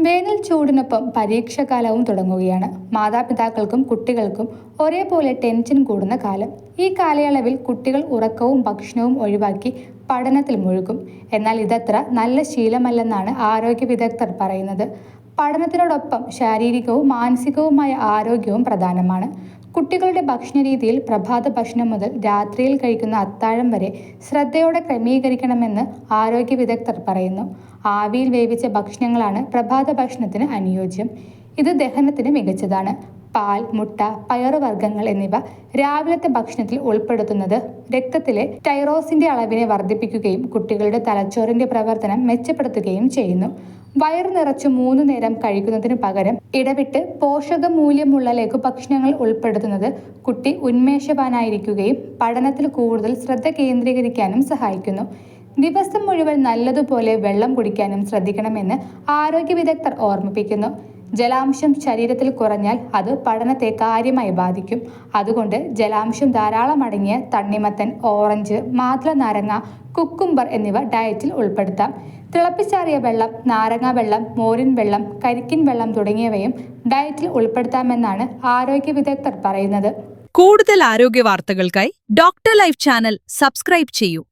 വേനൽ ചൂടിനൊപ്പം പരീക്ഷാകാലവും തുടങ്ങുകയാണ്. മാതാപിതാക്കൾക്കും കുട്ടികൾക്കും ഒരേപോലെ ടെൻഷൻ കൂടുന്ന കാലം. ഈ കാലയളവിൽ കുട്ടികൾ ഉറക്കവും ഭക്ഷണവും ഒഴിവാക്കി പഠനത്തിൽ മുഴുകും. എന്നാൽ ഇതത്ര നല്ല ശീലമല്ലെന്നാണ് ആരോഗ്യ വിദഗ്ധർ പറയുന്നത്. പഠനത്തിനോടൊപ്പം ശാരീരികവും മാനസികവുമായ ആരോഗ്യവും പ്രധാനമാണ്. കുട്ടികളുടെ ഭക്ഷണരീതിയിൽ പ്രഭാത ഭക്ഷണം മുതൽ രാത്രിയിൽ കഴിക്കുന്ന അത്താഴം വരെ ശ്രദ്ധയോടെ ക്രമീകരിക്കണമെന്ന് ആരോഗ്യ വിദഗ്ധർ പറയുന്നു. ആവിയിൽ വേവിച്ച ഭക്ഷണങ്ങളാണ് പ്രഭാത ഭക്ഷണത്തിന് അനുയോജ്യം. ഇത് ദഹനത്തിന് മികച്ചതാണ്. പാൽ, മുട്ട, പയറുവർഗ്ഗങ്ങൾ എന്നിവ രാവിലത്തെ ഭക്ഷണത്തിൽ ഉൾപ്പെടുത്തുന്നത് രക്തത്തിലെ ടൈറോസിന്റെ അളവിനെ വർദ്ധിപ്പിക്കുകയും കുട്ടികളുടെ തലച്ചോറിന്റെ പ്രവർത്തനം മെച്ചപ്പെടുത്തുകയും ചെയ്യുന്നു. വയറ് നിറച്ചു 3 നേരം കഴിക്കുന്നതിനു പകരം ഇടവിട്ട് പോഷകമൂല്യമുള്ള ലഘുഭക്ഷണങ്ങൾ ഉൾപ്പെടുത്തുന്നത് കുട്ടി ഉന്മേഷവാനായിരിക്കുകയും പഠനത്തിൽ കൂടുതൽ ശ്രദ്ധ കേന്ദ്രീകരിക്കാനും സഹായിക്കുന്നു. ദിവസം മുഴുവൻ നല്ലതുപോലെ വെള്ളം കുടിക്കാനും ശ്രദ്ധിക്കണമെന്ന് ആരോഗ്യ വിദഗ്ധർ ഓർമ്മിപ്പിക്കുന്നു. ജലാംശം ശരീരത്തിൽ കുറഞ്ഞാൽ അത് പഠനത്തെ കാര്യമായി ബാധിക്കും. അതുകൊണ്ട് ജലാംശം ധാരാളം അടങ്ങിയ തണ്ണിമത്തൻ, ഓറഞ്ച്, മാതള നാരങ്ങ, കുക്കുംബർ എന്നിവ ഡയറ്റിൽ ഉൾപ്പെടുത്താം. തിളപ്പിച്ചാറിയ വെള്ളം, നാരങ്ങാ വെള്ളം, മോരിൻ വെള്ളം, കരിക്കിൻ വെള്ളം തുടങ്ങിയവയും ഡയറ്റിൽ ഉൾപ്പെടുത്താമെന്നാണ് ആരോഗ്യ വിദഗ്ധർ പറയുന്നത്. കൂടുതൽ ആരോഗ്യ വാർത്തകൾക്കായി ഡോക്ടർ ലൈഫ് ചാനൽ സബ്സ്ക്രൈബ് ചെയ്യൂ.